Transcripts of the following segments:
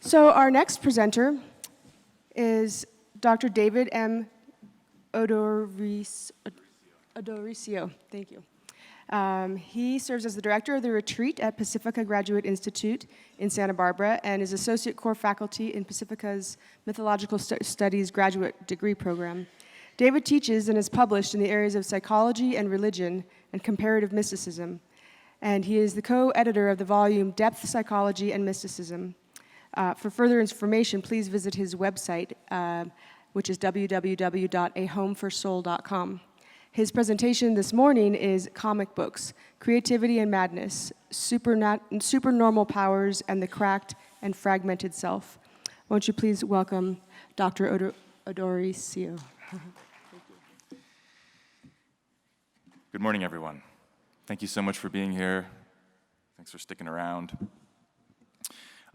So our next presenter is Dr. David M. Odorisio. Thank you. He serves as the director of the retreat at Pacifica Graduate Institute in Santa Barbara and is associate core faculty in Pacifica's Mythological Studies graduate degree program. David teaches and is published in the areas of psychology and religion and comparative mysticism, and he is the co-editor of the volume Depth, Psychology, and Mysticism. For further information, please visit his website, which is www.ahomeforsoul.com. His presentation this morning is Comic Books, Creativity and Madness, Supernormal Powers, and the Cracked and Fragmented Self. Won't you please welcome Dr. Odorisio. Good morning, everyone. Thank you so much for being here. Thanks for sticking around.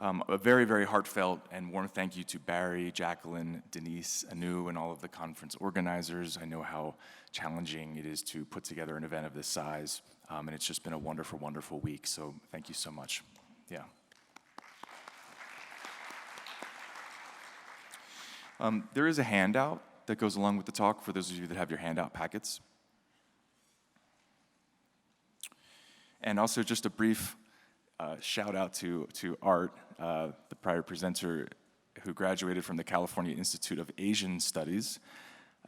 A very, very heartfelt and warm thank you to Barry, Jacqueline, Denise, Anew, and all of the conference organizers. I know how challenging it is to put together an event of this size, and it's just been a wonderful, wonderful week, so thank you so much. Yeah. There is a handout that goes along with the talk for those of you that have your handout packets. And also just a brief shout out to Art, the prior presenter who graduated from the California Institute of Asian Studies,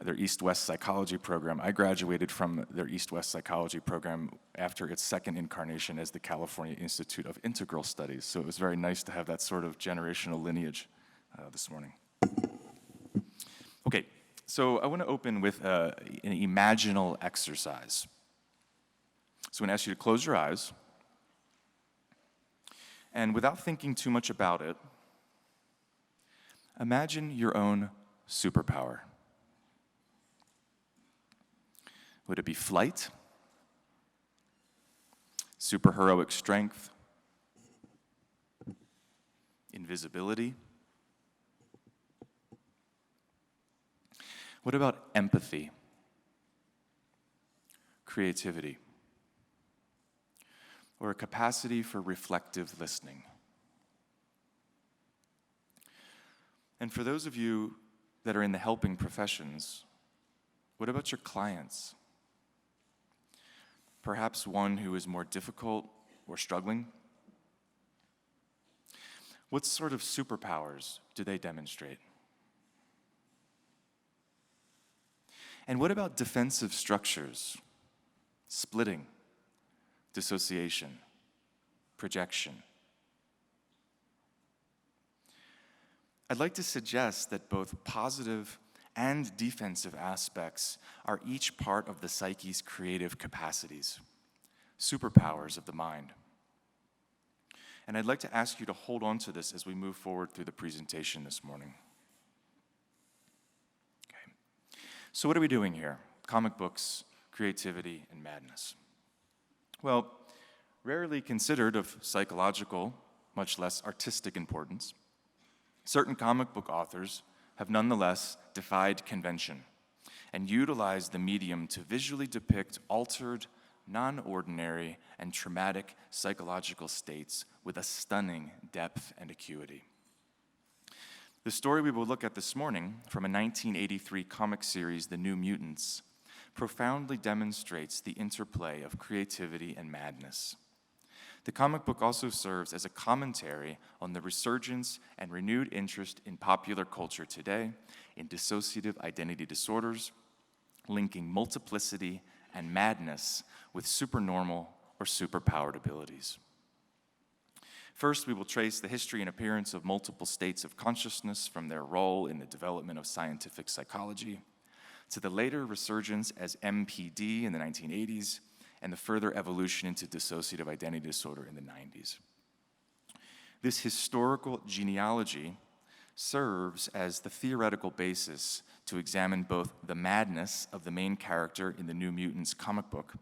their East-West Psychology program. I graduated from their East-West Psychology program after its second incarnation as the California Institute of Integral Studies. So it was very nice to have that sort of generational lineage this morning. Okay, so I want to open with an imaginal exercise. So I'm going to ask you to close your eyes. And without thinking too much about it, imagine your own superpower. Would it be flight, superheroic strength, invisibility? What about empathy, creativity, or a capacity for reflective listening? And for those of you that are in the helping professions, what about your clients? Perhaps one who is more difficult or struggling? What sort of superpowers do they demonstrate? And what about defensive structures, splitting, dissociation, projection? I'd like to suggest that both positive and defensive aspects are each part of the psyche's creative capacities, superpowers of the mind. And I'd like to ask you to hold on to this as we move forward through the presentation this morning. Okay. So what are we doing here? Comic books, creativity, and madness. Well, rarely considered of psychological, much less artistic importance, certain comic book authors have nonetheless defied convention and utilized the medium to visually depict altered, non-ordinary, and traumatic psychological states with a stunning depth and acuity. The story we will look at this morning from a 1983 comic series, The New Mutants, profoundly demonstrates the interplay of creativity and madness. The comic book also serves as a commentary on the resurgence and renewed interest in popular culture today in dissociative identity disorders, linking multiplicity and madness with supernormal or superpowered abilities. First, we will trace the history and appearance of multiple states of consciousness from their role in the development of scientific psychology to the later resurgence as MPD in the 1980s, and the further evolution into dissociative identity disorder in the 90s. This historical genealogy serves as the theoretical basis to examine both the madness of the main character in the New Mutants comic book,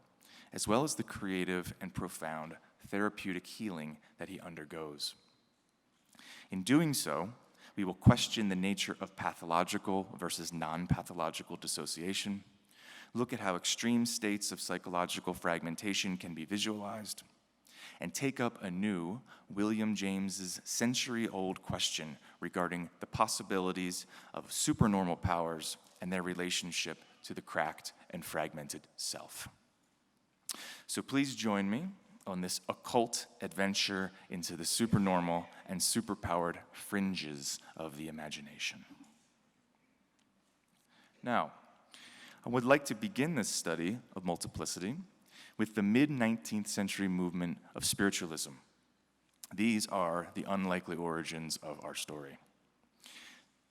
as well as the creative and profound therapeutic healing that he undergoes. In doing so, we will question the nature of pathological versus non-pathological dissociation, look at how extreme states of psychological fragmentation can be visualized, and take up anew William James's century-old question regarding the possibilities of supernormal powers and their relationship to the cracked and fragmented self. So please join me on this occult adventure into the supernormal and superpowered fringes of the imagination. Now, I would like to begin this study of multiplicity with the mid-19th century movement of spiritualism. These are the unlikely origins of our story.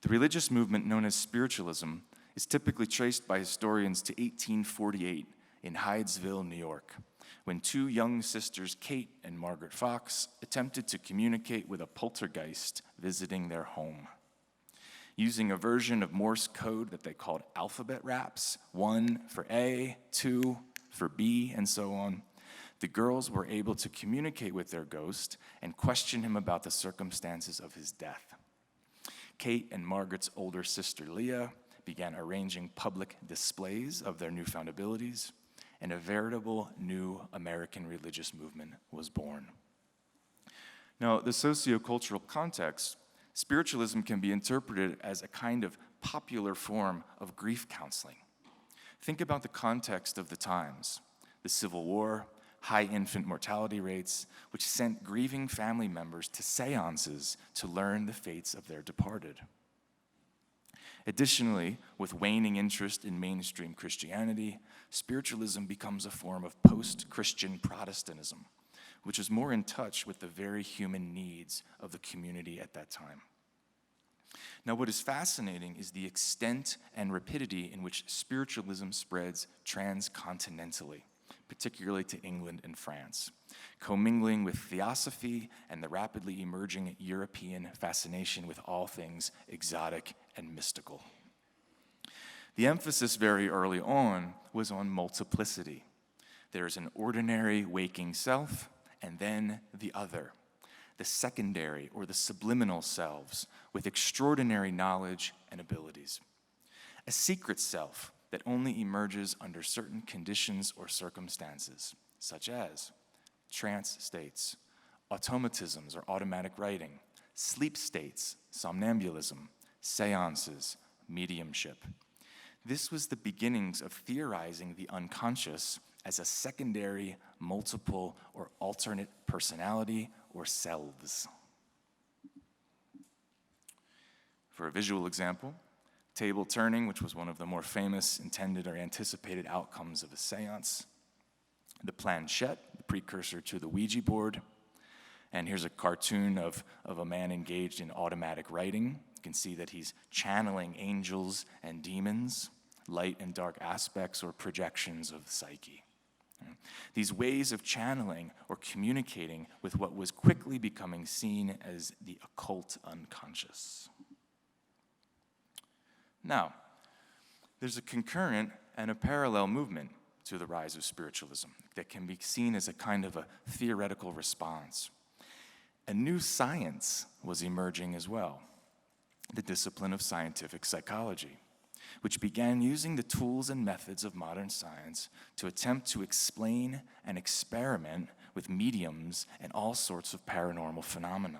The religious movement known as spiritualism is typically traced by historians to 1848 in Hydesville, New York, when two young sisters, Kate and Margaret Fox, attempted to communicate with a poltergeist visiting their home. Using a version of Morse code that they called alphabet raps, 1 for A, 2 for B, and so on, the girls were able to communicate with their ghost and question him about the circumstances of his death. Kate and Margaret's older sister, Leah, began arranging public displays of their newfound abilities, and a veritable new American religious movement was born. Now, the sociocultural context, spiritualism can be interpreted as a kind of popular form of grief counseling. Think about the context of the times: the Civil War, high infant mortality rates, which sent grieving family members to seances to learn the fates of their departed. Additionally, with waning interest in mainstream Christianity, spiritualism becomes a form of post-Christian Protestantism, which is more in touch with the very human needs of the community at that time. Now, what is fascinating is the extent and rapidity in which spiritualism spreads transcontinentally, particularly to England and France, commingling with theosophy and the rapidly emerging European fascination with all things exotic and mystical. The emphasis very early on was on multiplicity. There is an ordinary waking self, and then the other, the secondary or the subliminal selves with extraordinary knowledge and abilities. A secret self that only emerges under certain conditions or circumstances, such as trance states, automatisms or automatic writing, sleep states, somnambulism, seances, mediumship. This was the beginnings of theorizing the unconscious as a secondary, multiple, or alternate personality or selves. For a visual example, table turning, which was one of the more famous intended or anticipated outcomes of a seance. The planchette, the precursor to the Ouija board. And here's a cartoon of a man engaged in automatic writing. You can see that he's channeling angels and demons, light and dark aspects or projections of the psyche. These ways of channeling or communicating with what was quickly becoming seen as the occult unconscious. Now, there's a concurrent and a parallel movement to the rise of spiritualism that can be seen as a kind of a theoretical response. A new science was emerging as well, the discipline of scientific psychology, which began using the tools and methods of modern science to attempt to explain and experiment with mediums and all sorts of paranormal phenomena.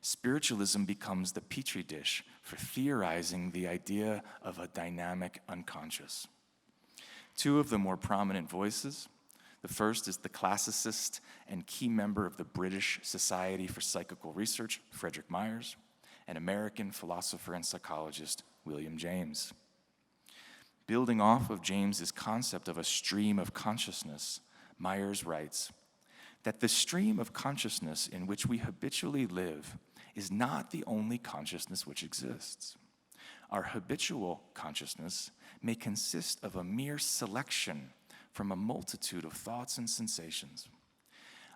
Spiritualism becomes the petri dish for theorizing the idea of a dynamic unconscious. Two of the more prominent voices. The first is the classicist and key member of the British Society for Psychical Research, Frederic Myers, and American philosopher and psychologist William James. Building off of James's concept of a stream of consciousness, Myers writes that the stream of consciousness in which we habitually live is not the only consciousness which exists. Our habitual consciousness may consist of a mere selection from a multitude of thoughts and sensations.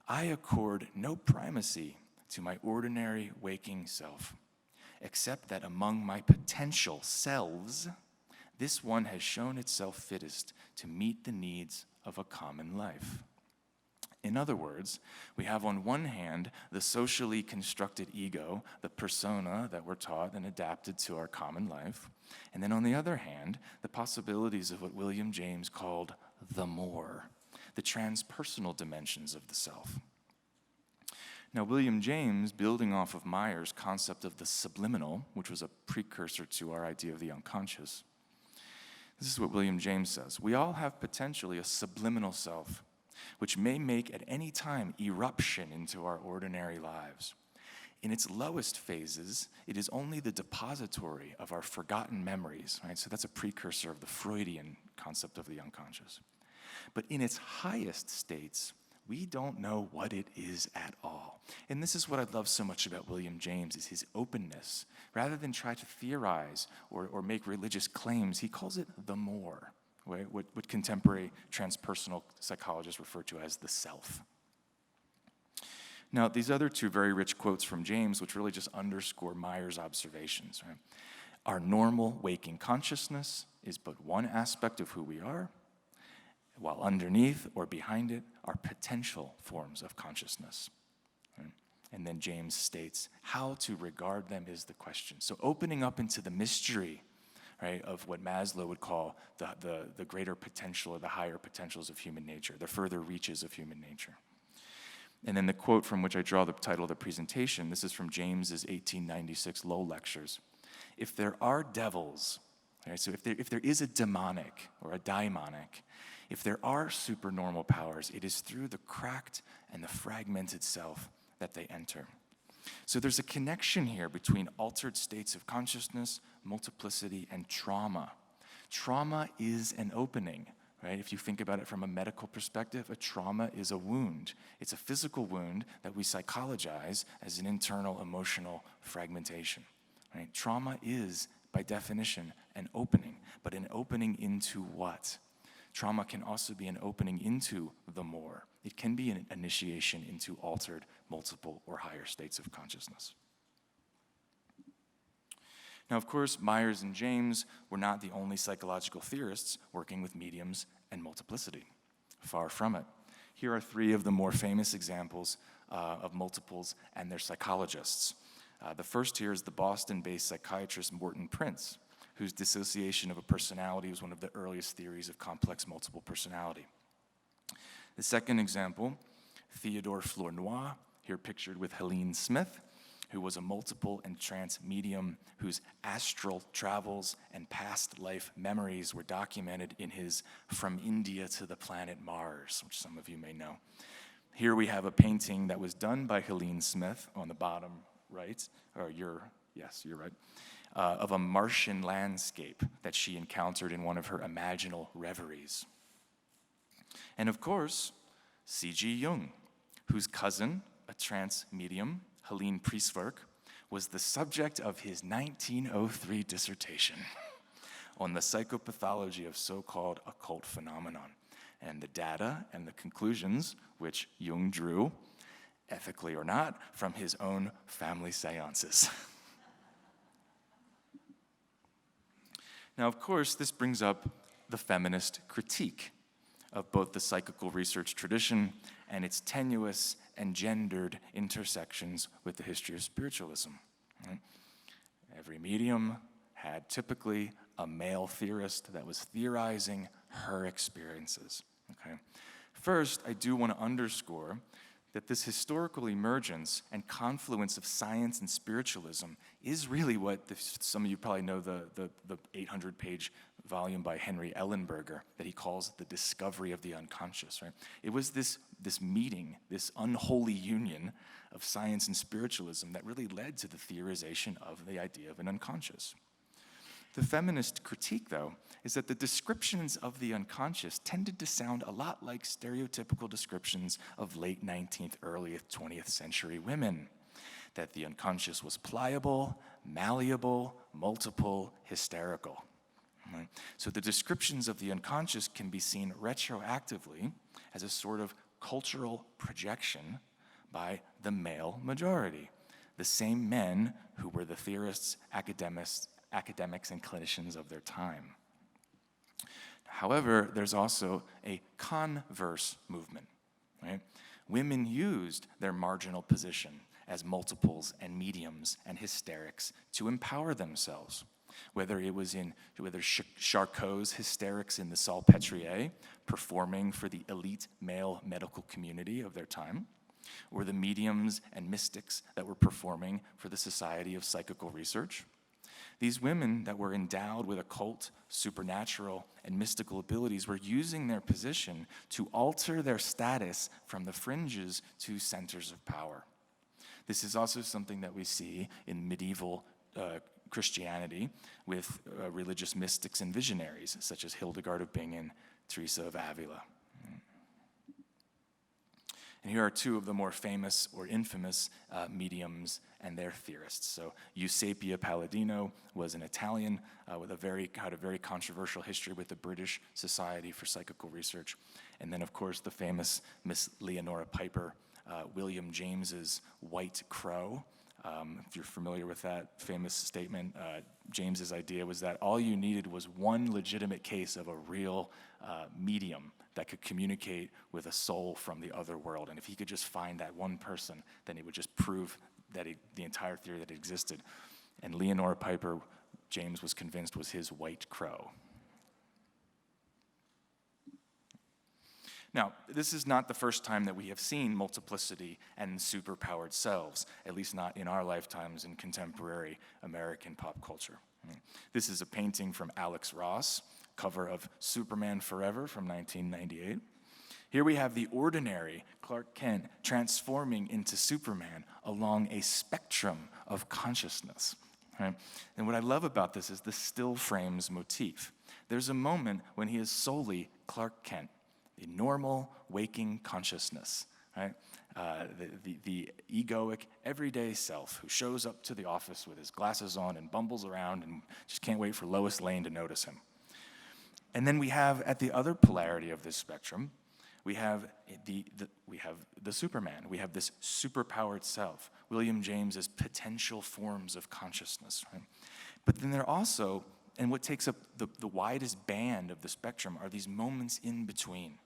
I accord no primacy to my ordinary waking self, except that among my potential selves, this one has shown itself fittest to meet the needs of a common life. In other words, we have on one hand the socially constructed ego, the persona that we're taught and adapted to our common life, and then on the other hand, the possibilities of what William James called the more, the transpersonal dimensions of the self. Now, William James, building off of Myers' concept of the subliminal, which was a precursor to our idea of the unconscious, this is what William James says. We all have potentially a subliminal self, which may make at any time eruption into our ordinary lives. In its lowest phases, it is only the depository of our forgotten memories, right? So that's a precursor of the Freudian concept of the unconscious. But in its highest states, we don't know what it is at all. And this is what I love so much about William James, is his openness. Rather than try to theorize or make religious claims, he calls it the more, right? What contemporary transpersonal psychologists refer to as the self. Now, these other two very rich quotes from James, which really just underscore Myers' observations, right? Our normal waking consciousness is but one aspect of who we are, while underneath or behind it are potential forms of consciousness. Right? And then James states, how to regard them is the question. So opening up into the mystery, right, of what Maslow would call the greater potential or the higher potentials of human nature, the further reaches of human nature. And then the quote from which I draw the title of the presentation, this is from James's 1896 Low Lectures. If there are devils, right, so if there is a demonic or a daimonic, if there are supernormal powers, it is through the cracked and the fragmented self that they enter. So there's a connection here between altered states of consciousness, multiplicity, and trauma. Trauma is an opening. Right? If you think about it from a medical perspective, a trauma is a wound. It's a physical wound that we psychologize as an internal emotional fragmentation. Right? Trauma is, by definition, an opening, but an opening into what? Trauma can also be an opening into the more. It can be an initiation into altered, multiple, or higher states of consciousness. Now, of course, Myers and James were not the only psychological theorists working with mediums and multiplicity. Far from it. Here are three of the more famous examples of multiples and their psychologists. The first here is the Boston-based psychiatrist Morton Prince, whose dissociation of a personality was one of the earliest theories of complex multiple personality. The second example, Theodore Flournoy, here pictured with Helene Smith, who was a multiple and trance medium whose astral travels and past life memories were documented in his From India to the Planet Mars, which some of you may know. Here we have a painting that was done by Helene Smith on the bottom right, yes, you're right, of a Martian landscape that she encountered in one of her imaginal reveries. And of course, C.G. Jung, whose cousin, a trance medium, Helene Priestwerk, was the subject of his 1903 dissertation on the psychopathology of so-called occult phenomenon, and the data and the conclusions which Jung drew, ethically or not, from his own family seances. Now, of course, this brings up the feminist critique of both the psychical research tradition and its tenuous and gendered intersections with the history of spiritualism. Right? Every medium had typically a male theorist that was theorizing her experiences. Okay? First, I do want to underscore that this historical emergence and confluence of science and spiritualism is really what some of you probably know the 800-page volume by Henry Ellenberger that he calls the discovery of the unconscious. Right? It was this meeting, this unholy union of science and spiritualism that really led to the theorization of the idea of an unconscious. The feminist critique, though, is that the descriptions of the unconscious tended to sound a lot like stereotypical descriptions of late 19th, early 20th century women. That the unconscious was pliable, malleable, multiple, hysterical. Right? So the descriptions of the unconscious can be seen retroactively as a sort of cultural projection by the male majority, the same men who were the theorists, academics, and clinicians of their time. However, there's also a converse movement. Right? Women used their marginal position as multiples and mediums and hysterics to empower themselves. Whether Charcot's hysterics in the Salpêtrière, performing for the elite male medical community of their time, or the mediums and mystics that were performing for the Society of Psychical Research. These women that were endowed with occult, supernatural, and mystical abilities were using their position to alter their status from the fringes to centers of power. This is also something that we see in medieval Christianity with religious mystics and visionaries, such as Hildegard of Bingen, Teresa of Avila. And here are two of the more famous or infamous mediums and their theorists. So Eusapia Palladino was an Italian had a very controversial history with the British Society for Psychical Research. And then, of course, the famous Miss Leonora Piper, William James's White Crow. If you're familiar with that famous statement, James's idea was that all you needed was one legitimate case of a real medium that could communicate with a soul from the other world. And if he could just find that one person, then he would just prove that the entire theory that existed. And Leonora Piper, James was convinced, was his White Crow. Now, this is not the first time that we have seen multiplicity and superpowered selves, at least not in our lifetimes in contemporary American pop culture. This is a painting from Alex Ross, cover of Superman Forever from 1998. Here we have the ordinary Clark Kent transforming into Superman along a spectrum of consciousness. Right? And what I love about this is the still frames motif. There's a moment when he is solely Clark Kent, the normal waking consciousness, right? The egoic, everyday self who shows up to the office with his glasses on and bumbles around and just can't wait for Lois Lane to notice him. And then we have, at the other polarity of this spectrum, we have the Superman. We have this superpowered self, William James's potential forms of consciousness. Right? But then there are also, and what takes up the widest band of the spectrum are these moments in between,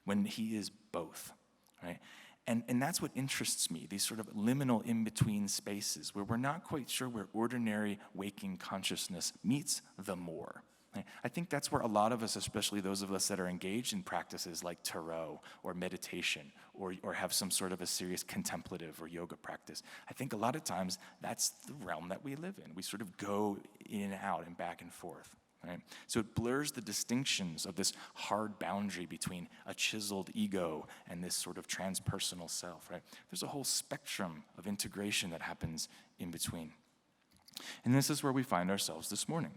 when he is both, right? And that's what interests me, these sort of liminal in-between spaces where we're not quite sure where ordinary waking consciousness meets the more. Right? I think that's where a lot of us, especially those of us that are engaged in practices like tarot or meditation or have some sort of a serious contemplative or yoga practice, I think a lot of times that's the realm that we live in. We sort of go in and out and back and forth. Right? So it blurs the distinctions of this hard boundary between a chiseled ego and this sort of transpersonal self. Right? There's a whole spectrum of integration that happens in between. And this is where we find ourselves this morning,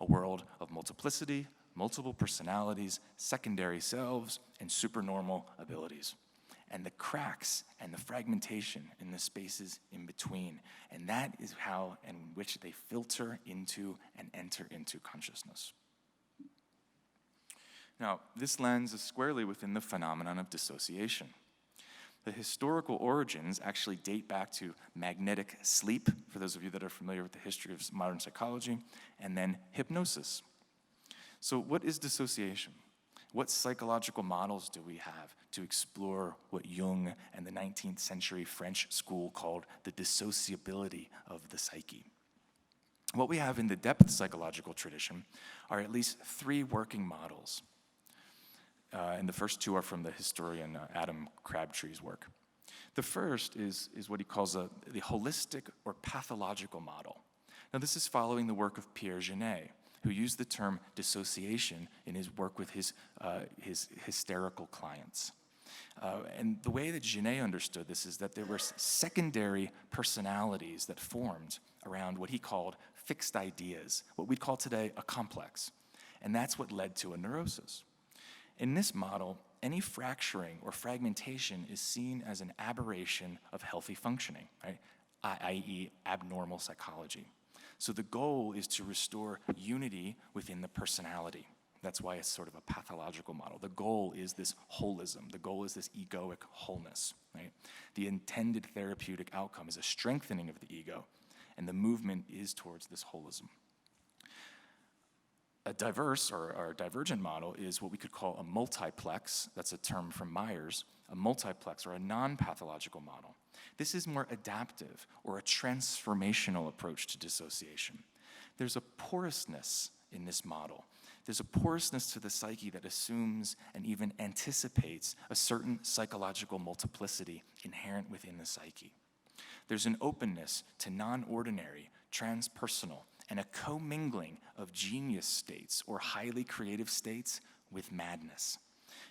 a world of multiplicity, multiple personalities, secondary selves, and supernormal abilities. And the cracks and the fragmentation in the spaces in between. And that is how and in which they filter into and enter into consciousness. Now, this lands is squarely within the phenomenon of dissociation. The historical origins actually date back to magnetic sleep, for those of you that are familiar with the history of modern psychology, and then hypnosis. So what is dissociation? What psychological models do we have to explore what Jung and the 19th century French school called the dissociability of the psyche? What we have in the depth psychological tradition are at least three working models. And the first two are from the historian Adam Crabtree's work. The first is what he calls the holistic or pathological model. Now this is following the work of Pierre Genet, who used the term dissociation in his work with his hysterical clients. And the way that Genet understood this is that there were secondary personalities that formed around what he called fixed ideas, what we'd call today a complex. And that's what led to a neurosis. In this model, any fracturing or fragmentation is seen as an aberration of healthy functioning, right? i.e. abnormal psychology. So the goal is to restore unity within the personality. That's why it's sort of a pathological model. The goal is this holism. The goal is this egoic wholeness, right? The intended therapeutic outcome is a strengthening of the ego, and the movement is towards this holism. A diverse or divergent model is what we could call a multiplex. That's a term from Myers. A multiplex or a non-pathological model. This is more adaptive or a transformational approach to dissociation. There's a porousness in this model There's a porousness to the psyche that assumes and even anticipates a certain psychological multiplicity inherent within the psyche. There's an openness to non-ordinary, transpersonal, and a commingling of genius states or highly creative states with madness.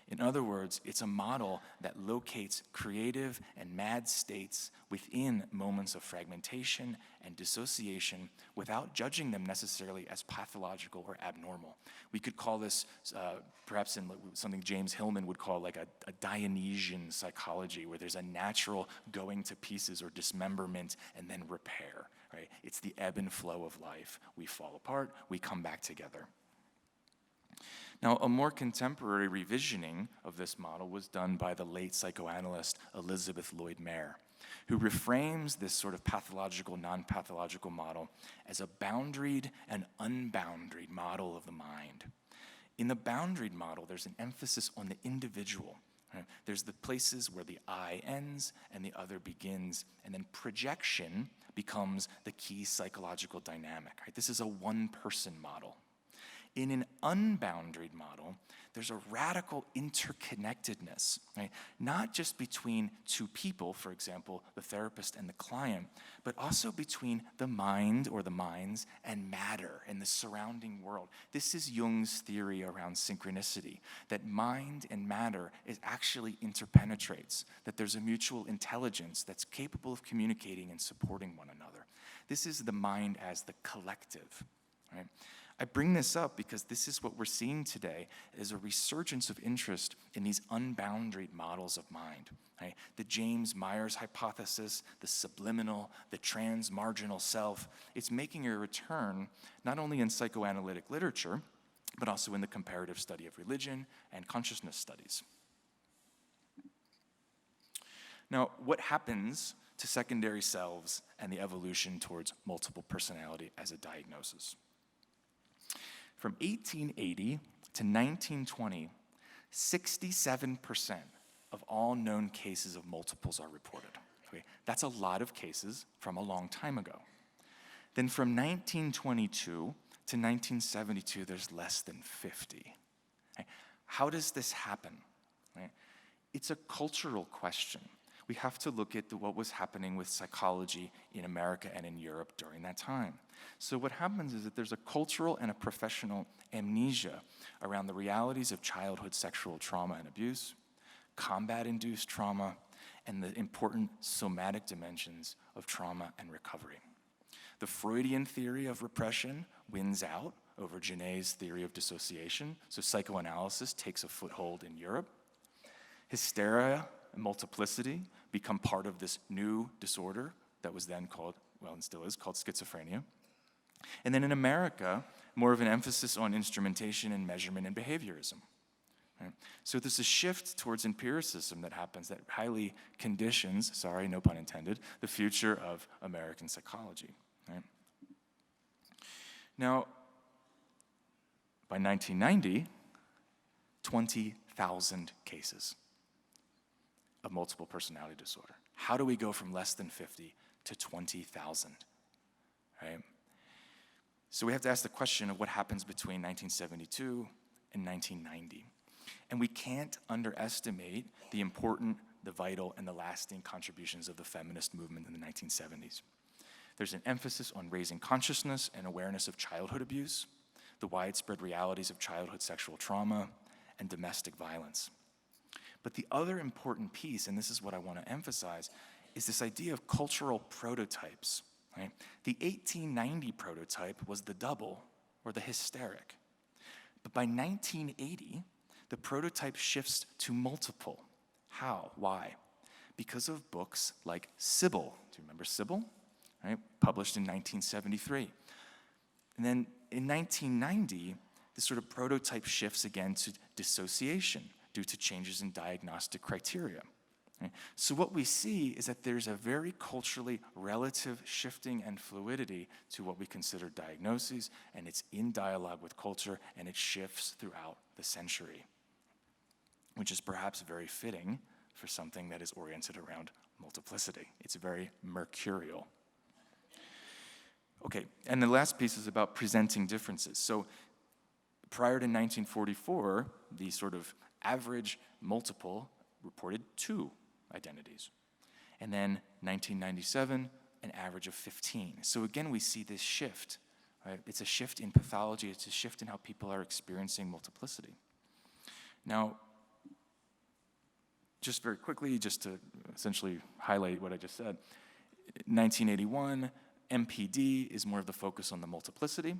In other words, it's a model that locates creative and mad states within moments of fragmentation and dissociation without judging them necessarily as pathological or abnormal. We could call this, perhaps in something James Hillman would call like a Dionysian psychology, where there's a natural going to pieces or dismemberment and then repair, right? It's the ebb and flow of life. We fall apart, we come back together. Now, a more contemporary revisioning of this model was done by the late psychoanalyst Elizabeth Lloyd Mayer, who reframes this sort of pathological, non-pathological model as a boundaried and unboundaried model of the mind. In the boundaried model, there's an emphasis on the individual. Right? There's the places where the I ends and the other begins, and then projection becomes the key psychological dynamic. Right? This is a one-person model. In an unboundaried model, there's a radical interconnectedness, right? Not just between two people, for example, the therapist and the client, but also between the mind or the minds and matter and the surrounding world. This is Jung's theory around synchronicity, that mind and matter actually interpenetrates, that there's a mutual intelligence that's capable of communicating and supporting one another. This is the mind as the collective, right? I bring this up because this is what we're seeing today, is a resurgence of interest in these unboundaried models of mind. Right? The James Myers hypothesis, the subliminal, the transmarginal self, it's making a return not only in psychoanalytic literature, but also in the comparative study of religion and consciousness studies. Now, what happens to secondary selves and the evolution towards multiple personality as a diagnosis? From 1880 to 1920, 67% of all known cases of multiples are reported. Okay? That's a lot of cases from a long time ago. Then from 1922 to 1972, there's less than 50. Okay? How does this happen? Right? It's a cultural question. We have to look at what was happening with psychology in America and in Europe during that time. So what happens is that there's a cultural and a professional amnesia around the realities of childhood sexual trauma and abuse, combat-induced trauma, and the important somatic dimensions of trauma and recovery. The Freudian theory of repression wins out over Genet's theory of dissociation, so psychoanalysis takes a foothold in Europe. Hysteria and multiplicity become part of this new disorder that was then called, well, and still is, called schizophrenia. And then in America, more of an emphasis on instrumentation and measurement and behaviorism. Right? So there's a shift towards empiricism that happens that highly conditions, sorry, no pun intended, the future of American psychology. Right? Now, by 1990, 20,000 cases of multiple personality disorder. How do we go from less than 50 to 20,000? Right? So we have to ask the question of what happens between 1972 and 1990. And we can't underestimate the important, the vital, and the lasting contributions of the feminist movement in the 1970s. There's an emphasis on raising consciousness and awareness of childhood abuse, the widespread realities of childhood sexual trauma, and domestic violence. But the other important piece, and this is what I want to emphasize, is this idea of cultural prototypes. Right? The 1890 prototype was the double or the hysteric. But by 1980, the prototype shifts to multiple. How? Why? Because of books like Sybil. Do you remember Sybil? Right? Published in 1973. And then in 1990, this sort of prototype shifts again to dissociation due to changes in diagnostic criteria. Right? So what we see is that there's a very culturally relative shifting and fluidity to what we consider diagnoses, and it's in dialogue with culture, and it shifts throughout the century, which is perhaps very fitting for something that is oriented around multiplicity. It's very mercurial. Okay, and the last piece is about presenting differences. So Prior to 1944, the sort of average multiple reported 2 identities. And then 1997, an average of 15. So again, we see this shift, right? It's a shift in pathology. It's a shift in how people are experiencing multiplicity. Now, just very quickly, just to essentially highlight what I just said, 1981, MPD is more of the focus on the multiplicity,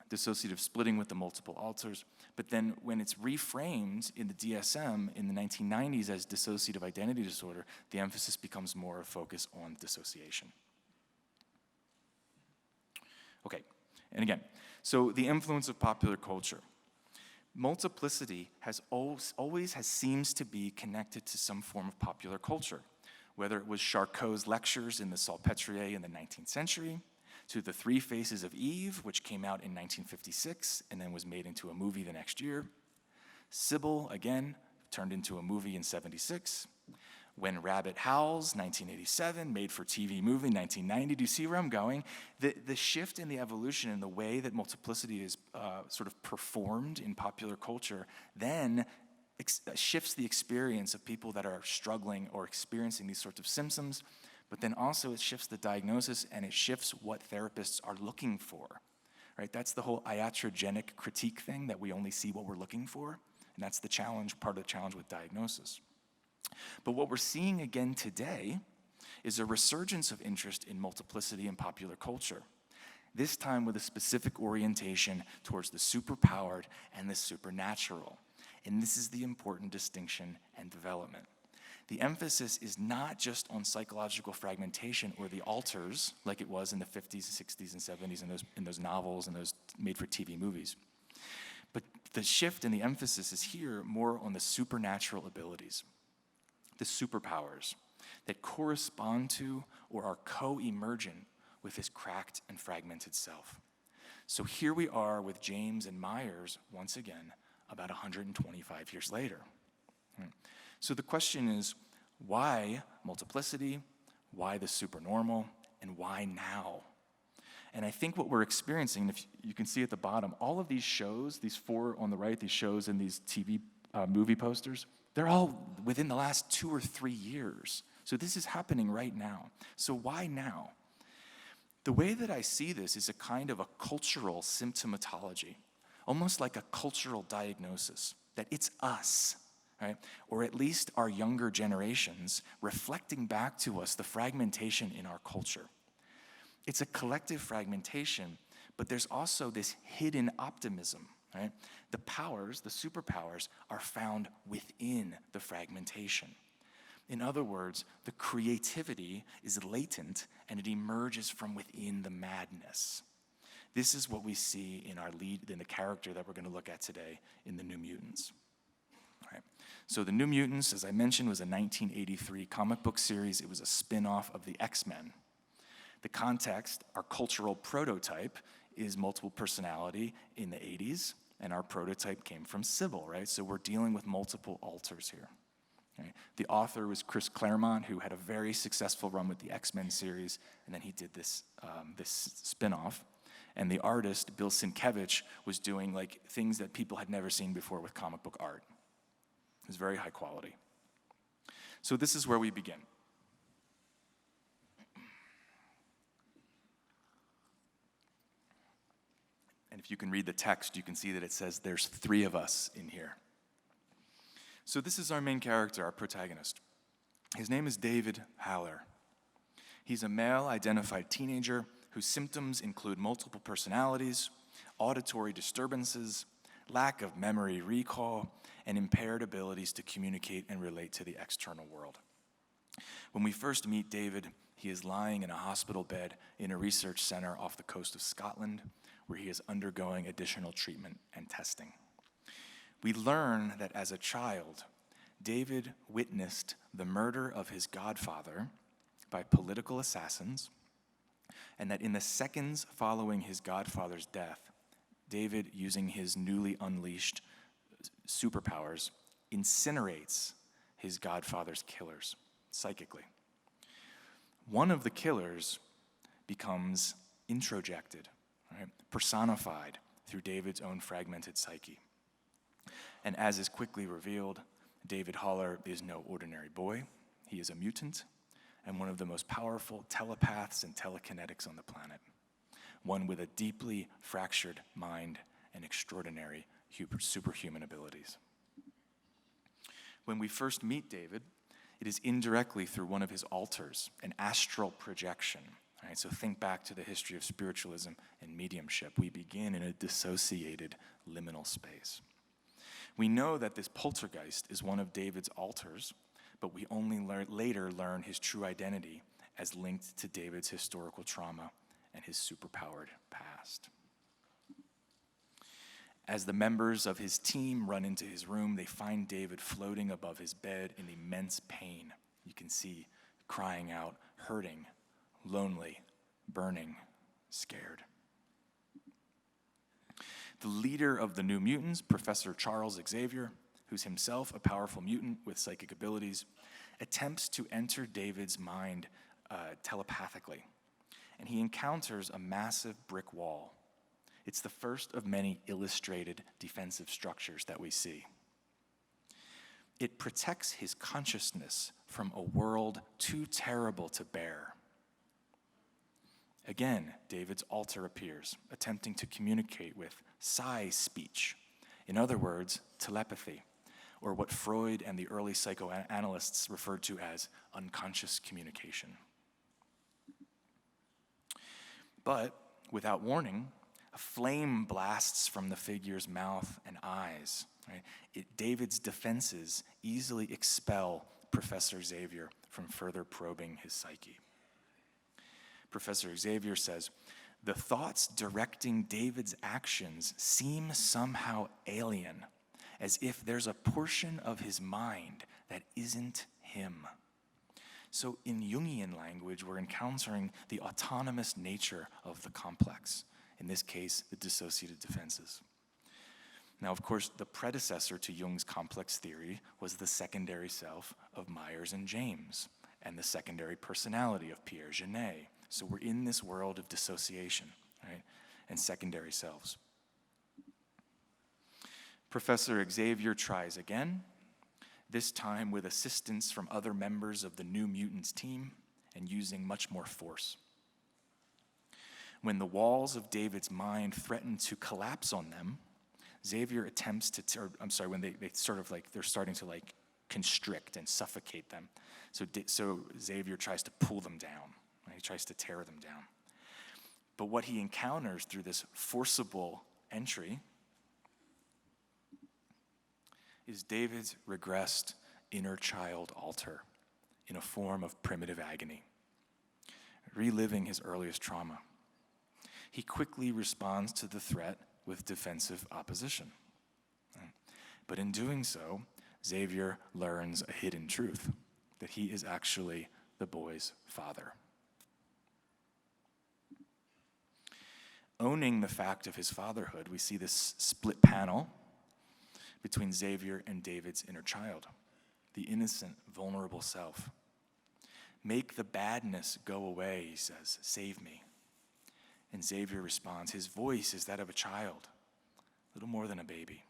dissociative splitting with the multiple alters. But then when it's reframed in the DSM in the 1990s as dissociative identity disorder, the emphasis becomes more a focus on dissociation. Okay, and again, so the influence of popular culture. Multiplicity has always seems to be connected to some form of popular culture, whether it was Charcot's lectures in the Salpêtrière in the 19th century, to the Three Faces of Eve, which came out in 1956 and then was made into a movie the next year. Sybil, again, turned into a movie in 76. When Rabbit Howls, 1987, made for TV movie, 1990. Do you see where I'm going? The shift in the evolution in the way that multiplicity is sort of performed in popular culture then shifts the experience of people that are struggling or experiencing these sorts of symptoms, but then also it shifts the diagnosis and it shifts what therapists are looking for, right? That's the whole iatrogenic critique thing, that we only see what we're looking for, and that's the challenge, part of the challenge with diagnosis. But what we're seeing again today is a resurgence of interest in multiplicity in popular culture, this time with a specific orientation towards the superpowered and the supernatural. And this is the important distinction and development. The emphasis is not just on psychological fragmentation or the alters, like it was in the 50s, 60s, and 70s in those novels and those made-for-TV movies. But the shift in the emphasis is here more on the supernatural abilities, the superpowers that correspond to or are co-emergent with his cracked and fragmented self. So here we are with James and Myers once again, about 125 years later. So the question is, why multiplicity, why the supernormal, and why now? And I think what we're experiencing, if you can see at the bottom, all of these shows, these 4 on the right, these shows and these TV movie posters, they're all within the last 2 or 3 years. So this is happening right now. So why now? The way that I see this is a kind of a cultural symptomatology, almost like a cultural diagnosis, that it's us, right? Or at least our younger generations reflecting back to us the fragmentation in our culture. It's a collective fragmentation, but there's also this hidden optimism, right? The powers, the superpowers, are found within the fragmentation. In other words, the creativity is latent and it emerges from within the madness. This is what we see in our lead, in the character that we're going to look at today in the New Mutants. All right. So the New Mutants, as I mentioned, was a 1983 comic book series. It was a spin-off of the X-Men. The context, our cultural prototype, is multiple personality in the 80s, and our prototype came from Sybil, right? So we're dealing with multiple alters here. Right? The author was Chris Claremont, who had a very successful run with the X-Men series, and then he did this spin-off. And the artist, Bill Sienkiewicz, was doing like things that people had never seen before with comic book art. It was very high quality. So this is where we begin. And if you can read the text, you can see that it says there's 3 of us in here. So this is our main character, our protagonist. His name is David Haller. He's a male-identified teenager whose symptoms include multiple personalities, auditory disturbances, lack of memory recall, and impaired abilities to communicate and relate to the external world. When we first meet David, he is lying in a hospital bed in a research center off the coast of Scotland, where he is undergoing additional treatment and testing. We learn that as a child, David witnessed the murder of his godfather by political assassins, and that in the seconds following his godfather's death, David, using his newly unleashed superpowers, incinerates his godfather's killers psychically. One of the killers becomes introjected, right? Personified through David's own fragmented psyche. And as is quickly revealed, David Haller is no ordinary boy. He is a mutant and one of the most powerful telepaths and telekinetics on the planet, one with a deeply fractured mind and extraordinary superhuman abilities. When we first meet David, it is indirectly through one of his altars, an astral projection. Right? So think back to the history of spiritualism and mediumship. We begin in a dissociated liminal space. We know that this poltergeist is one of David's altars, but we only later learn his true identity as linked to David's historical trauma and his superpowered past. As the members of his team run into his room, they find David floating above his bed in immense pain. You can see crying out, hurting, lonely, burning, scared. The leader of the New Mutants, Professor Charles Xavier, who's himself a powerful mutant with psychic abilities, attempts to enter David's mind telepathically, and he encounters a massive brick wall. It's the first of many illustrated defensive structures that we see. It protects his consciousness from a world too terrible to bear. Again, David's altar appears, attempting to communicate with psi speech. In other words, telepathy, or what Freud and the early psychoanalysts referred to as unconscious communication. But without warning, a flame blasts from the figure's mouth and eyes. Right? David's defenses easily expel Professor Xavier from further probing his psyche. Professor Xavier says, the thoughts directing David's actions seem somehow alien, as if there's a portion of his mind that isn't him. So in Jungian language, we're encountering the autonomous nature of the complex, in this case, the dissociative defenses. Now, of course, the predecessor to Jung's complex theory was the secondary self of Myers and James, and the secondary personality of Pierre Genet. So we're in this world of dissociation, right, and secondary selves. Professor Xavier tries again, this time with assistance from other members of the New Mutants team and using much more force. When the walls of David's mind threaten to collapse on them, Xavier attempts to, when they're starting to like constrict and suffocate them. So Xavier tries to pull them down. Right? He tries to tear them down. But what he encounters through this forcible entry is David's regressed inner child altar in a form of primitive agony, reliving his earliest trauma. He quickly responds to the threat with defensive opposition. Right? But in doing so, Xavier learns a hidden truth, that he is actually the boy's father. Owning the fact of his fatherhood, we see this split panel between Xavier and David's inner child, the innocent, vulnerable self. Make the badness go away, he says, save me. And Xavier responds, his voice is that of a child, little more than a baby.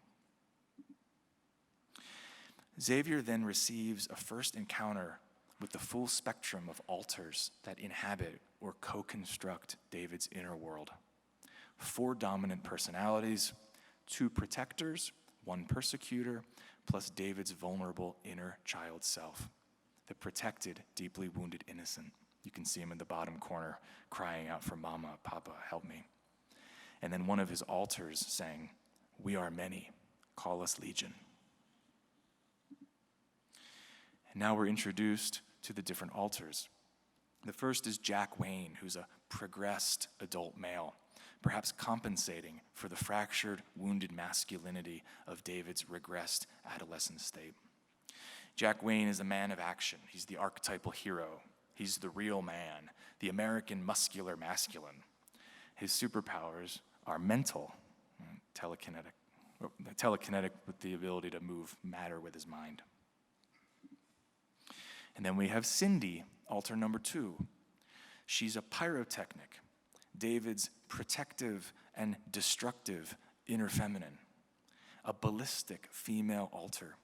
Xavier then receives a first encounter with the full spectrum of alters that inhabit or co-construct David's inner world. 4 dominant personalities, 2 protectors, 1 persecutor, plus David's vulnerable inner child self, the protected, deeply wounded innocent. You can see him in the bottom corner crying out for mama, papa, help me. And then one of his alters saying, we are many, call us legion. And now we're introduced to the different alters. The first is Jack Wayne, who's a progressed adult male, perhaps compensating for the fractured, wounded masculinity of David's regressed adolescent state. Jack Wayne is a man of action. He's the archetypal hero. He's the real man, the American muscular masculine. His superpowers are mental, telekinetic with the ability to move matter with his mind. And then we have Cindy, alter number 2. She's a pyrotechnic, David's protective and destructive inner feminine, a ballistic female alter.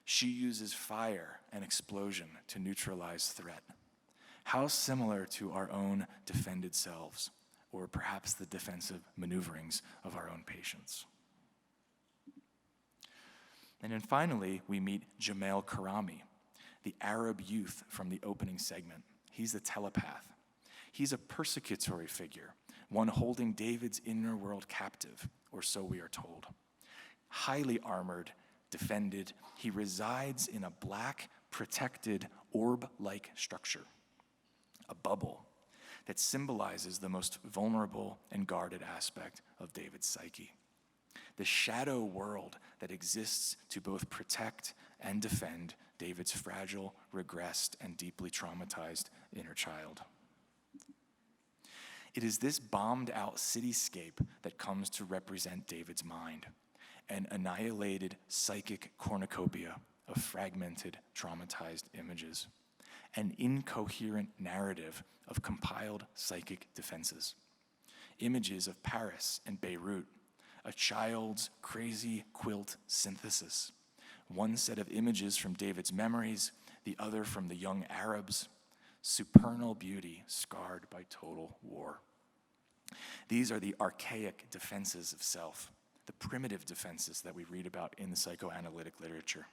She uses fire and explosion to neutralize threat. How similar to our own defended selves, or perhaps the defensive maneuverings of our own patients. And then finally, we meet Jamel Karami, the Arab youth from the opening segment. He's the telepath. He's a persecutory figure, one holding David's inner world captive, or so we are told. Highly armored, defended, he resides in a black, protected, orb-like structure, a bubble that symbolizes the most vulnerable and guarded aspect of David's psyche, the shadow world that exists to both protect and defend David's fragile, regressed, and deeply traumatized inner child. It is this bombed-out cityscape that comes to represent David's mind, an annihilated psychic cornucopia of fragmented, traumatized images, an incoherent narrative of compiled psychic defenses, images of Paris and Beirut, a child's crazy quilt synthesis, one set of images from David's memories, the other from the young Arabs, supernal beauty scarred by total war. These are the archaic defenses of self, the primitive defenses that we read about in the psychoanalytic literature.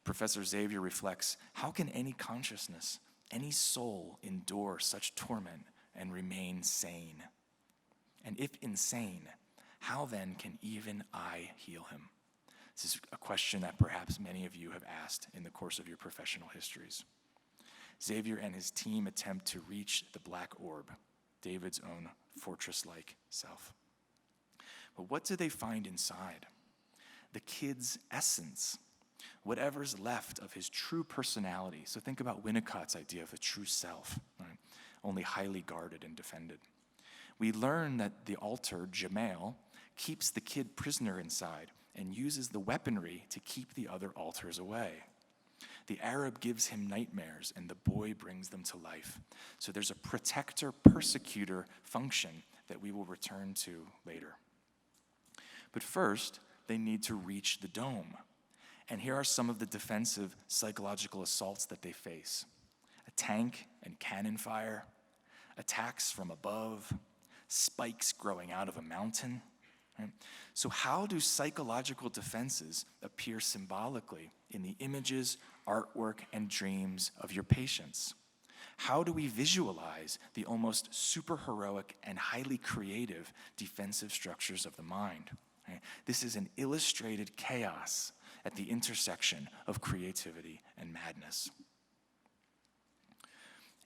Professor Xavier reflects, how can any consciousness, any soul endure such torment and remain sane? And if insane, how then can even I heal him? This is a question that perhaps many of you have asked in the course of your professional histories. Xavier and his team attempt to reach the black orb, David's own fortress-like self. But what do they find inside? The kid's essence, whatever's left of his true personality. So think about Winnicott's idea of the true self, right? Only highly guarded and defended. We learn that the alter, Jamel, keeps the kid prisoner inside and uses the weaponry to keep the other alters away. The Arab gives him nightmares, and the boy brings them to life. So there's a protector-persecutor function that we will return to later. But first, they need to reach the dome. And here are some of the defensive psychological assaults that they face. A tank and cannon fire, attacks from above, spikes growing out of a mountain. Right? So how do psychological defenses appear symbolically in the images, artwork, and dreams of your patients? How do we visualize the almost superheroic and highly creative defensive structures of the mind? Right? This is an illustrated chaos at the intersection of creativity and madness.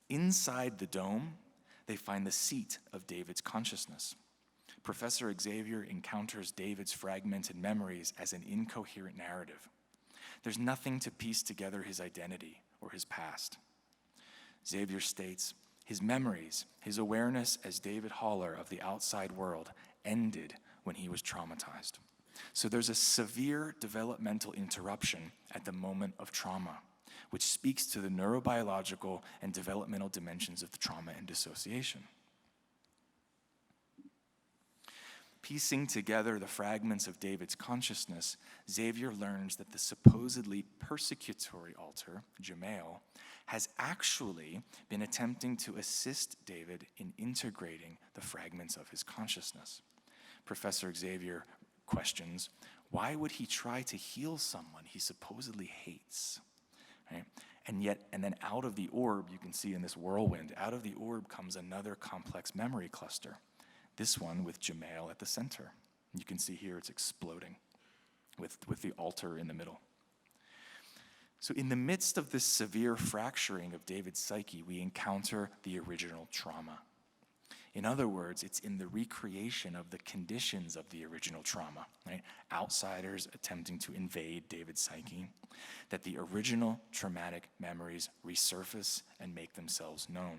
Inside the dome, they find the seat of David's consciousness. Professor Xavier encounters David's fragmented memories as an incoherent narrative. There's nothing to piece together his identity or his past. Xavier states, his memories, his awareness as David Haller of the outside world ended when he was traumatized. So there's a severe developmental interruption at the moment of trauma, which speaks to the neurobiological and developmental dimensions of the trauma and dissociation. Piecing together the fragments of David's consciousness, Xavier learns that the supposedly persecutory alter, Jamel, has actually been attempting to assist David in integrating the fragments of his consciousness. Professor Xavier questions, why would he try to heal someone he supposedly hates? Right? And then out of the orb, you can see in this whirlwind, out of the orb comes another complex memory cluster. This one with Jamel at the center. You can see here it's exploding with the altar in the middle. So in the midst of this severe fracturing of David's psyche, we encounter the original trauma. In other words, it's in the recreation of the conditions of the original trauma, right? Outsiders attempting to invade David's psyche, that the original traumatic memories resurface and make themselves known.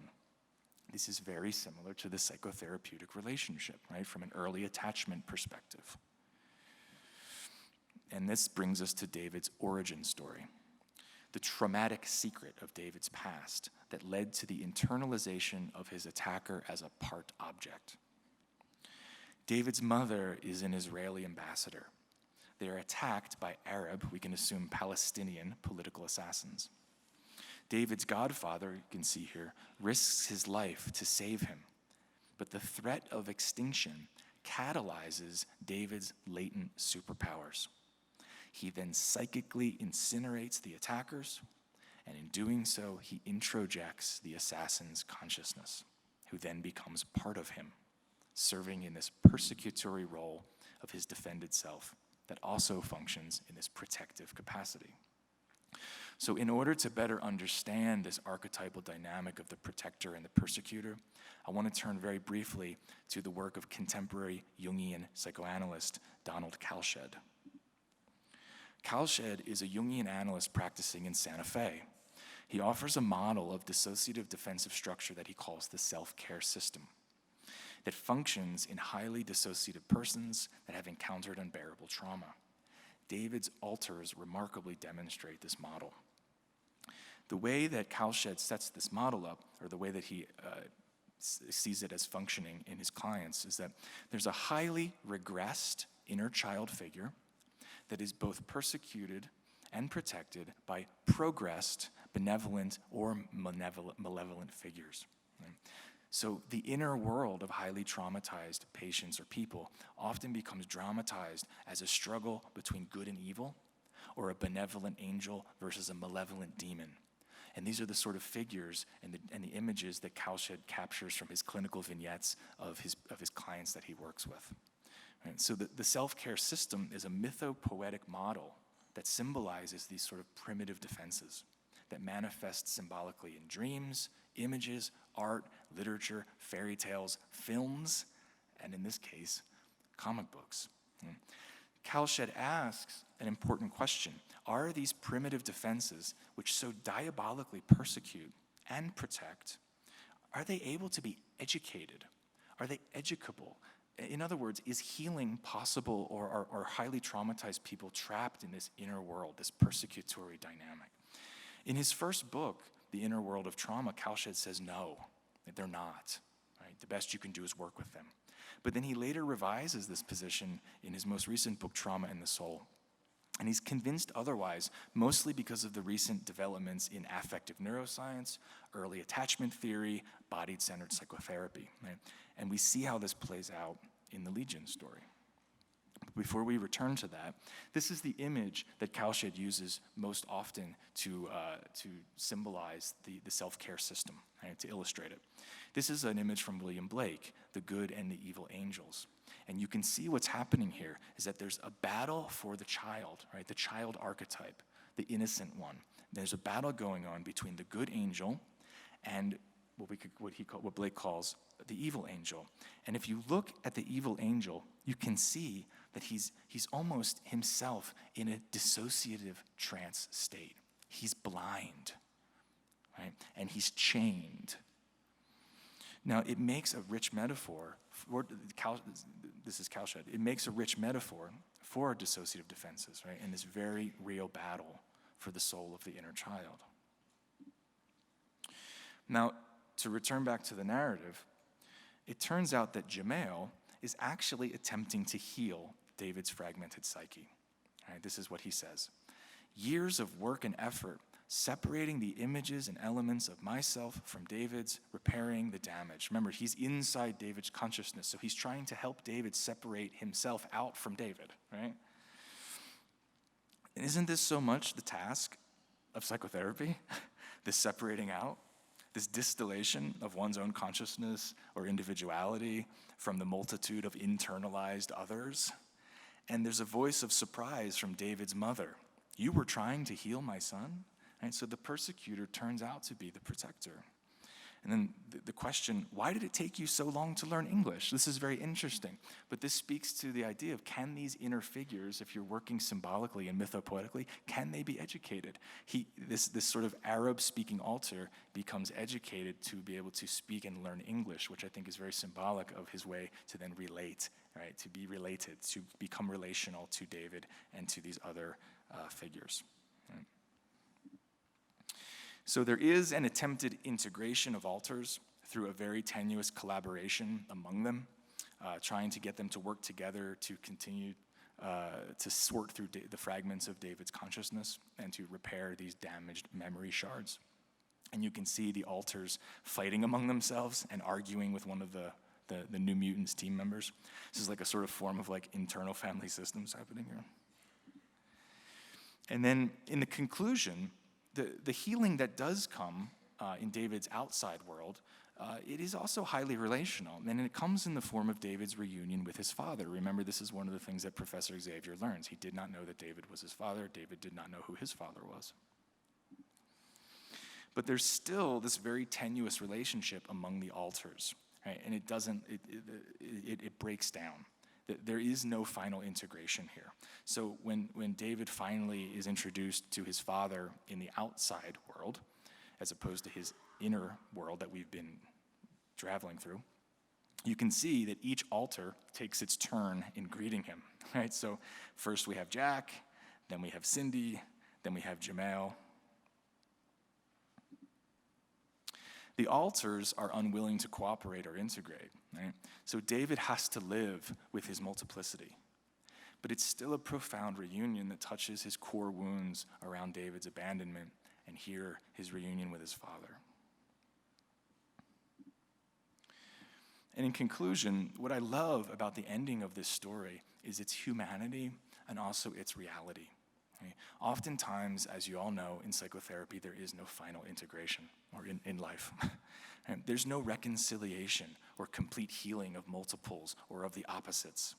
This is very similar to the psychotherapeutic relationship, right, from an early attachment perspective. And this brings us to David's origin story, the traumatic secret of David's past that led to the internalization of his attacker as a part object. David's mother is an Israeli ambassador. They are attacked by Arab, we can assume Palestinian, political assassins. David's godfather, you can see here, risks his life to save him. But the threat of extinction catalyzes David's latent superpowers. He then psychically incinerates the attackers, and in doing so, he introjects the assassin's consciousness, who then becomes part of him, serving in this persecutory role of his defended self that also functions in this protective capacity. So in order to better understand this archetypal dynamic of the protector and the persecutor, I want to turn very briefly to the work of contemporary Jungian psychoanalyst Donald Kalsched. Kalsched is a Jungian analyst practicing in Santa Fe. He offers a model of dissociative defensive structure that he calls the self-care system, that functions in highly dissociative persons that have encountered unbearable trauma. David's alters remarkably demonstrate this model. The way that Kalsched sets this model up, or the way that he sees it as functioning in his clients, is that there's a highly regressed inner child figure that is both persecuted and protected by progressed, benevolent, or malevolent figures. Right? So the inner world of highly traumatized patients or people often becomes dramatized as a struggle between good and evil, or a benevolent angel versus a malevolent demon. And these are the sort of figures and the images that Kalsched captures from his clinical vignettes of his clients that he works with. Right? So the self-care system is a mytho-poetic model that symbolizes these sort of primitive defenses that manifest symbolically in dreams, images, art, literature, fairy tales, films, and in this case, comic books. Kalsched asks an important question. Are these primitive defenses, which so diabolically persecute and protect, are they able to be educated? Are they educable? In other words, is healing possible, or are highly traumatized people trapped in this inner world, this persecutory dynamic? In his first book, The Inner World of Trauma, Kalsched says no, that they're not. Right? The best you can do is work with them. But then he later revises this position in his most recent book, Trauma and the Soul. And he's convinced otherwise, mostly because of the recent developments in affective neuroscience, early attachment theory, body-centered psychotherapy. Right? And we see how this plays out in the Legion story. Before we return to that, this is the image that Kalsched uses most often to symbolize the self-care system, right, to illustrate it. This is an image from William Blake, The Good and the Evil Angels. And you can see what's happening here is that there's a battle for the child, right, the child archetype, the innocent one. There's a battle going on between the good angel and what Blake calls the evil angel. And if you look at the evil angel, you can see that he's almost himself in a dissociative trance state. He's blind, right? And he's chained. Now, it makes a rich metaphor this is Kalsched. It makes a rich metaphor for dissociative defenses, right? In this very real battle for the soul of the inner child. Now, to return back to the narrative, it turns out that Jamail is actually attempting to heal David's fragmented psyche. Right, this is what he says. Years of work and effort separating the images and elements of myself from David's, repairing the damage. Remember, he's inside David's consciousness, so he's trying to help David separate himself out from David, right? And isn't this so much the task of psychotherapy? This separating out? This distillation of one's own consciousness or individuality from the multitude of internalized others? And there's a voice of surprise from David's mother. You were trying to heal my son? Right? So the persecutor turns out to be the protector. And then the question, why did it take you so long to learn English? This is very interesting. But this speaks to the idea of, can these inner figures, if you're working symbolically and mytho-poetically, can they be educated? This sort of Arab-speaking alter becomes educated to be able to speak and learn English, which I think is very symbolic of his way to then relate, right? To be related, to become relational to David and to these other figures. Right? So there is an attempted integration of alters through a very tenuous collaboration among them. trying to get them to work together to continue to sort through the fragments of David's consciousness and to repair these damaged memory shards. And you can see the alters fighting among themselves and arguing with one of the New Mutants team members. This is like a sort of form of like internal family systems happening here. And then in the conclusion, the healing that does come in David's outside world, it is also highly relational, and it comes in the form of David's reunion with his father. Remember, this is one of the things that Professor Xavier learns. He did not know that David was his father. David did not know who his father was. But there's still this very tenuous relationship among the alters, right? And it breaks down. There is no final integration here. So when David finally is introduced to his father in the outside world, as opposed to his inner world that we've been traveling through, you can see that each altar takes its turn in greeting him, right? So first we have Jack, then we have Cindy, then we have Jamail. The alters are unwilling to cooperate or integrate, right? So David has to live with his multiplicity. But it's still a profound reunion that touches his core wounds around David's abandonment and here his reunion with his father. And in conclusion, what I love about the ending of this story is its humanity and also its reality. Okay? Oftentimes, as you all know, in psychotherapy, there is no final integration, or in life. And there's no reconciliation or complete healing of multiples or of the opposites.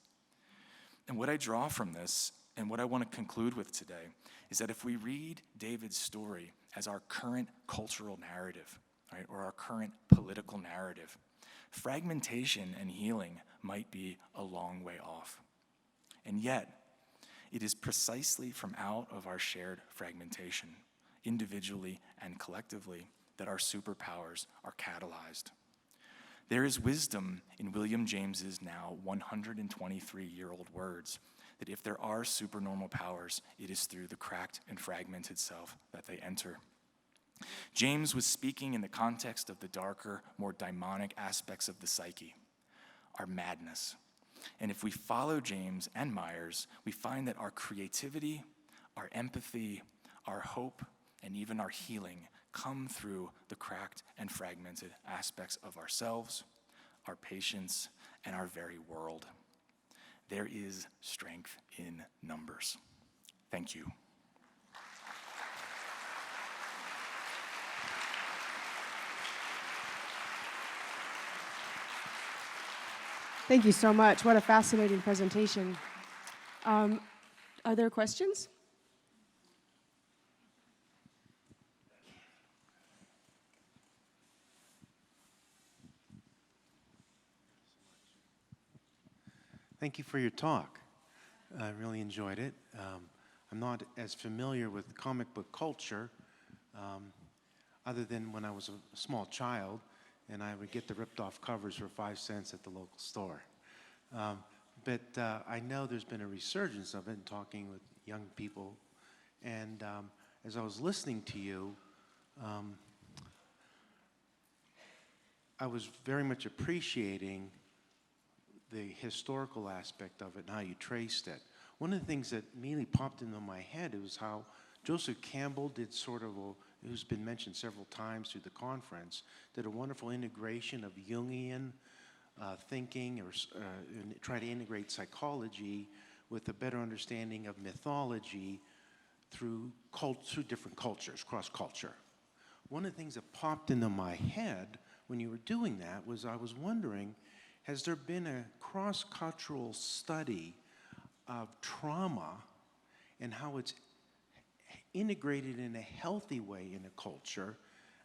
And what I draw from this, and what I want to conclude with today, is that if we read David's story as our current cultural narrative, right, or our current political narrative, fragmentation and healing might be a long way off. And yet, it is precisely from out of our shared fragmentation, individually and collectively, that our superpowers are catalyzed. There is wisdom in William James's now 123-year-old words that if there are supernormal powers, it is through the cracked and fragmented self that they enter. James was speaking in the context of the darker, more daimonic aspects of the psyche, our madness. And if we follow James and Myers, we find that our creativity, our empathy, our hope, and even our healing come through the cracked and fragmented aspects of ourselves, our patience, and our very world. There is strength in numbers. Thank you. Thank you so much. What a fascinating presentation. Are there questions? Thank you for your talk. I really enjoyed it. I'm not as familiar with comic book culture, other than when I was a small child, and I would get the ripped-off covers for 5 cents at the local store. But I know there's been a resurgence of it in talking with young people. And as I was listening to you, I was very much appreciating the historical aspect of it and how you traced it. One of the things that immediately popped into my head was how Joseph Campbell did sort of who's been mentioned several times through the conference, did a wonderful integration of Jungian thinking, or try to integrate psychology with a better understanding of mythology through different cultures, cross-culture. One of the things that popped into my head when you were doing that was I was wondering, has there been a cross-cultural study of trauma and how it's integrated in a healthy way in a culture?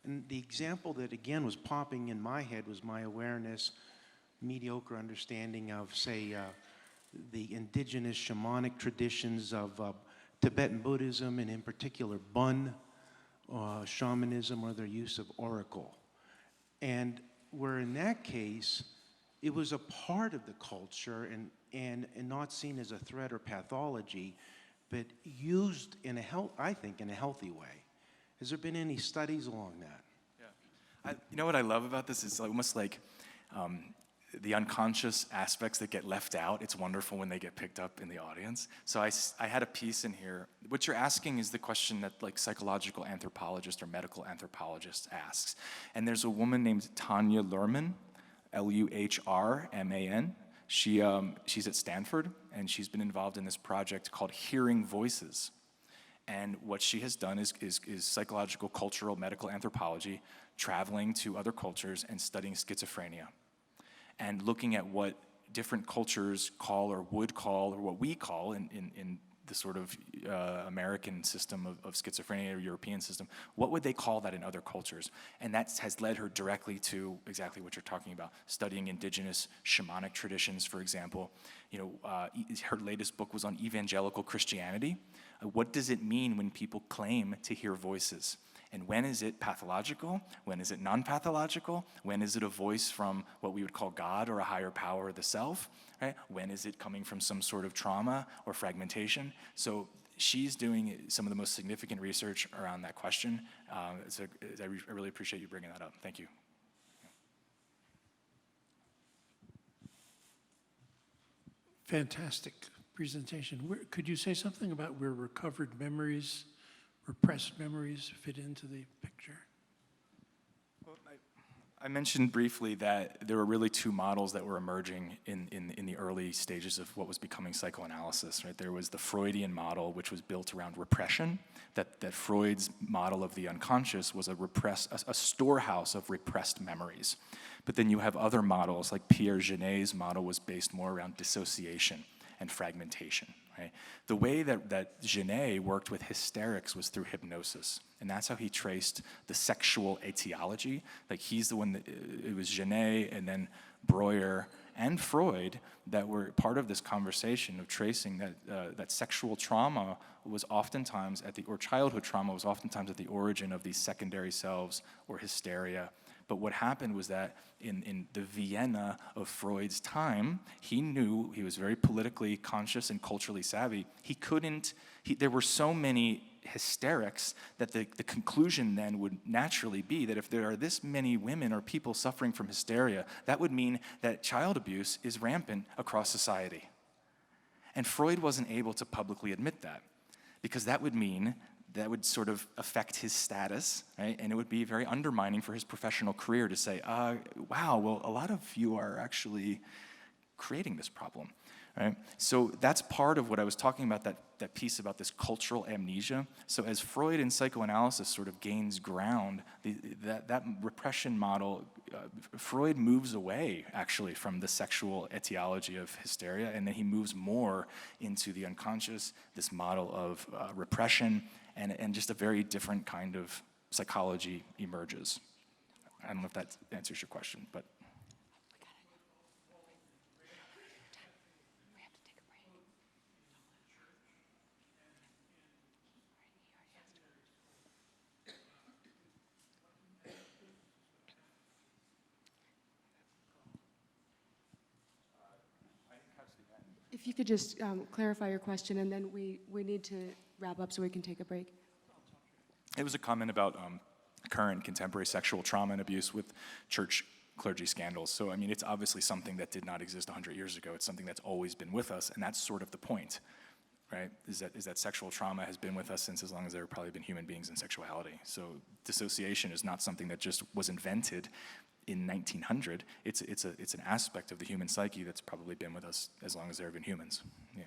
And the example that again was popping in my head was my awareness, mediocre understanding of, say, the indigenous shamanic traditions of Tibetan Buddhism, and in particular Bun shamanism, or their use of oracle. And where in that case, it was a part of the culture and not seen as a threat or pathology, but used in I think in a healthy way. Has there been any studies along that? Yeah. You know what I love about this is almost like the unconscious aspects that get left out, it's wonderful when they get picked up in the audience. So I had a piece in here. What you're asking is the question that like psychological anthropologist or medical anthropologist asks. And there's a woman named Tanya Luhrmann, Luhrman. She's at Stanford, and she's been involved in this project called Hearing Voices. And what she has done is psychological, cultural, medical anthropology, traveling to other cultures and studying schizophrenia, and looking at what different cultures call or would call, or what we call in the sort of American system of schizophrenia or European system, what would they call that in other cultures? And that has led her directly to exactly what you're talking about, studying indigenous shamanic traditions, for example. Her latest book was on evangelical Christianity. What does it mean when people claim to hear voices? And when is it pathological? When is it non-pathological? When is it a voice from what we would call God or a higher power or the self? Right? When is it coming from some sort of trauma or fragmentation? So she's doing some of the most significant research around that question. I really appreciate you bringing that up. Thank you. Fantastic presentation. Could you say something about where recovered memories, repressed memories fit into the picture? Well, I mentioned briefly that there were really two models that were emerging in the early stages of what was becoming psychoanalysis. Right? There was the Freudian model, which was built around repression, that Freud's model of the unconscious was a storehouse of repressed memories. But then you have other models, like Pierre Genet's model was based more around dissociation and fragmentation. Right? The way that Genet worked with hysterics was through hypnosis, and that's how he traced the sexual etiology. Like he's the one that, it was Genet and then Breuer and Freud that were part of this conversation of tracing that sexual trauma was oftentimes or childhood trauma was oftentimes at the origin of these secondary selves or hysteria. But what happened was that in the Vienna of Freud's time, he knew, he was very politically conscious and culturally savvy. There were so many hysterics that the conclusion then would naturally be that if there are this many women or people suffering from hysteria, that would mean that child abuse is rampant across society. And Freud wasn't able to publicly admit that, because that would sort of affect his status, right? And it would be very undermining for his professional career to say, wow, well, a lot of you are actually creating this problem, right? So that's part of what I was talking about, that piece about this cultural amnesia. So as Freud in psychoanalysis sort of gains ground, that repression model, Freud moves away actually from the sexual etiology of hysteria, and then he moves more into the unconscious, this model of repression, and just a very different kind of psychology emerges. I don't know if that answers your question, but. If you could just clarify your question, and then we need to wrap up so we can take a break. It was a comment about current contemporary sexual trauma and abuse with church clergy scandals. So, I mean, it's obviously something that did not exist 100 years ago. It's something that's always been with us, and that's sort of the point, right? Is that sexual trauma has been with us since as long as there have probably been human beings in sexuality. So dissociation is not something that just was invented in 1900. It's an aspect of the human psyche that's probably been with us as long as there have been humans. Yeah.